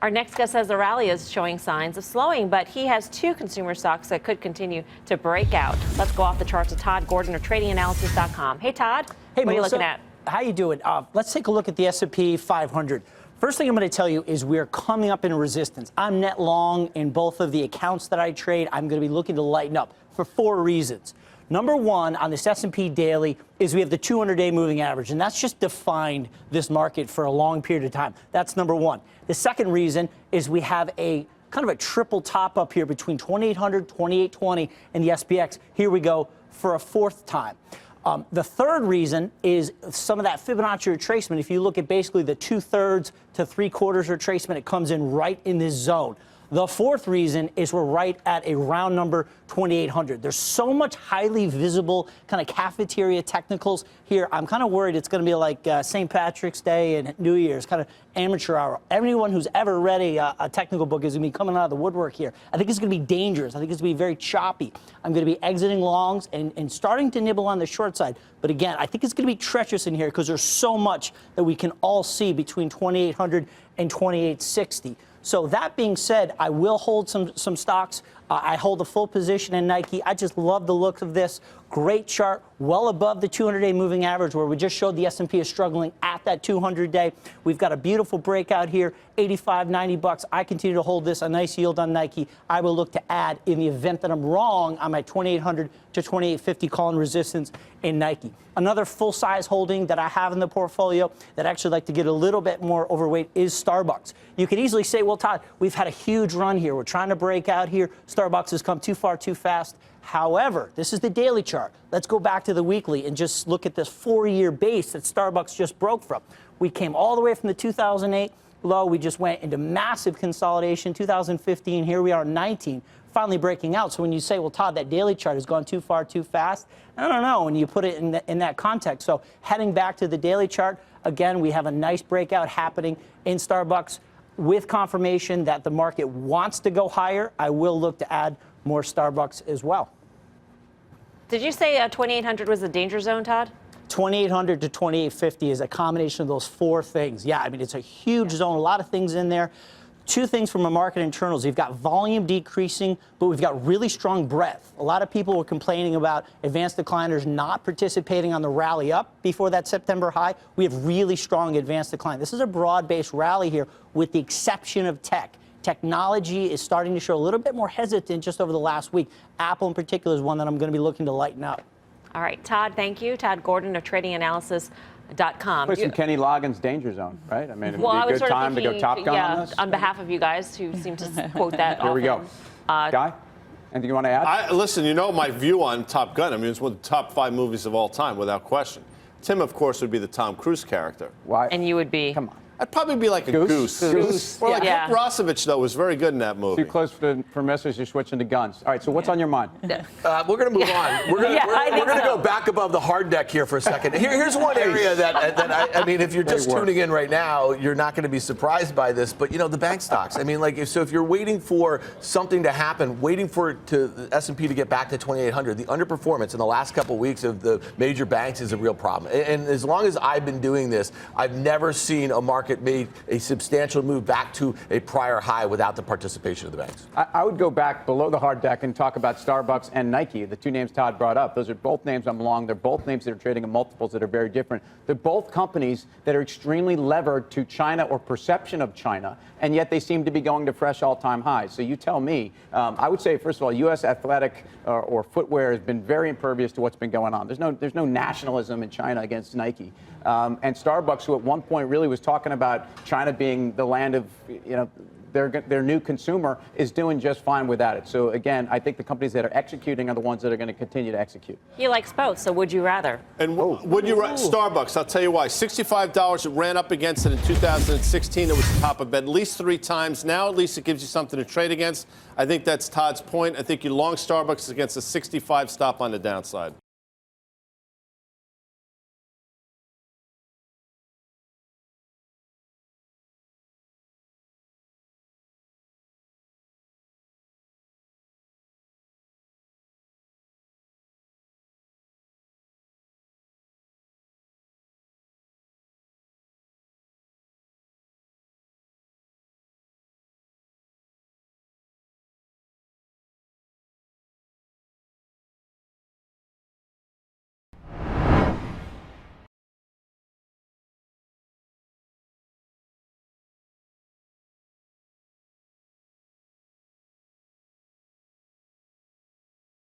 Our next guest says the rally is showing signs of slowing, but he has two consumer stocks that could continue to break out. Let's go off the charts with Todd Gordon of TradingAnalysis.com. Hey, Todd. Hey, what Melissa, are you looking at? How you doing? Let's take a look at the S&P 500. First thing I'm going to tell you is we're coming up in resistance. I'm net long in both of the accounts that I trade. I'm going to be looking to lighten up for 4 reasons. Number one on this S&P daily is we have the 200-day moving average, and that's just defined this market for a long period of time. That's number one. The second reason is we have a kind of a triple top up here between 2800, 2820, and the SPX. Here we go for a 4th time. The third reason is some of that Fibonacci retracement. If you look at basically the 2/3 to 3/4 retracement, it comes in right in this zone. The 4th reason is we're right at a round number 2800. There's so much highly visible kind of cafeteria technicals here. I'm kind of worried it's going to be like St. Patrick's Day and New Year's, kind of amateur hour. Everyone who's ever read a technical book is going to be coming out of the woodwork here. I think it's going to be dangerous. I think it's going to be very choppy. I'm going to be exiting longs and starting to nibble on the short side. But again, I think it's going to be treacherous in here because there's so much that we can all see between 2800 and 2860. So that being said, I will hold some stocks. I hold a full position in Nike. I just love the look of this. Great chart, well above the 200-day moving average, where we just showed the S&P is struggling at that 200-day. We've got a beautiful breakout here, 85, 90 bucks. I continue to hold this, a nice yield on Nike. I will look to add in the event that I'm wrong. I'm at 2800 to 2850 calling resistance in Nike. Another full-size holding that I have in the portfolio that I actually like to get a little bit more overweight is Starbucks. You could easily say, well, Todd, we've had a huge run here. We're trying to break out here. Starbucks has come too far too fast. However, this is the daily chart. Let's go back to the weekly and just look at this 4-year base that Starbucks just broke from. We came all the way from the 2008 low. We just went into massive consolidation. 2015, here we are, 19, finally breaking out. So when you say, well, Todd, that daily chart has gone too far too fast, I don't know when you put it in that context. So heading back to the daily chart, again, we have a nice breakout happening in Starbucks with confirmation that the market wants to go higher. I will look to add more Starbucks as well. Did you say 2800 was the danger zone, Todd? 2800 to 2850 is a combination of those 4 things. Yeah, I mean, it's a huge zone, a lot of things in there. 2 things from a market internals. You've got volume decreasing, but we've got really strong breadth. A lot of people were complaining about advanced decliners not participating on the rally up before that September high. We have really strong advanced decline. This is a broad-based rally here with the exception of tech. Technology is starting to show a little bit more hesitant just over the last week. Apple in particular is one that I'm going to be looking to lighten up. All right, Todd, thank you. Todd Gordon of TradingAnalysis.com. Play some Kenny Loggins' Danger Zone, right? I mean, it would Well, be a good time to go Top Gun on this. On behalf of you guys who seem to quote that Here often. we go. Guy, anything you want to add? Listen, you know my view on Top Gun. I mean, it's one of the top 5 movies of all time, without question. Tim, of course, would be the Tom Cruise character. Why? And you would be? Come on. I'd probably be like a goose. Or like Yeah. Nick Rossovich, though, was very good in that movie. Too close for messages, you're switching to guns. All right, so what's on your mind? We're going to move on. We're going to go back above the hard deck here for a second. Here's one area that I mean, if you're just tuning in right now, you're not going to be surprised by this. But, you know, the bank stocks. I mean, like, if you're waiting for something to happen, waiting for the S&P to get back to 2,800, the underperformance in the last couple of weeks of the major banks is a real problem. And as long as I've been doing this, I've never seen a market make a substantial move back to a prior high without the participation of the banks. I would go back below the hard deck and talk about Starbucks and Nike, the 2 names Todd brought up. Those are both names I'm long. They're both names that are trading at multiples that are very different. They're both companies that are extremely levered to China or perception of China, and yet they seem to be going to fresh all-time highs. So you tell me. I would say, first of all, U.S. athletic or footwear has been very impervious to what's been going on. There's no nationalism in China against Nike. And Starbucks, who at one point really was talking about China being the land of, you know, their new consumer, is doing just fine without it. So again, I think the companies that are executing are the ones that are going to continue to execute. He likes both, so would you rather? And would you rather? Starbucks, I'll tell you why. $65, it ran up against it in 2016. It was the top of at least 3 times. Now at least it gives you something to trade against. I think that's Todd's point. I think you long Starbucks against a 65 stop on the downside.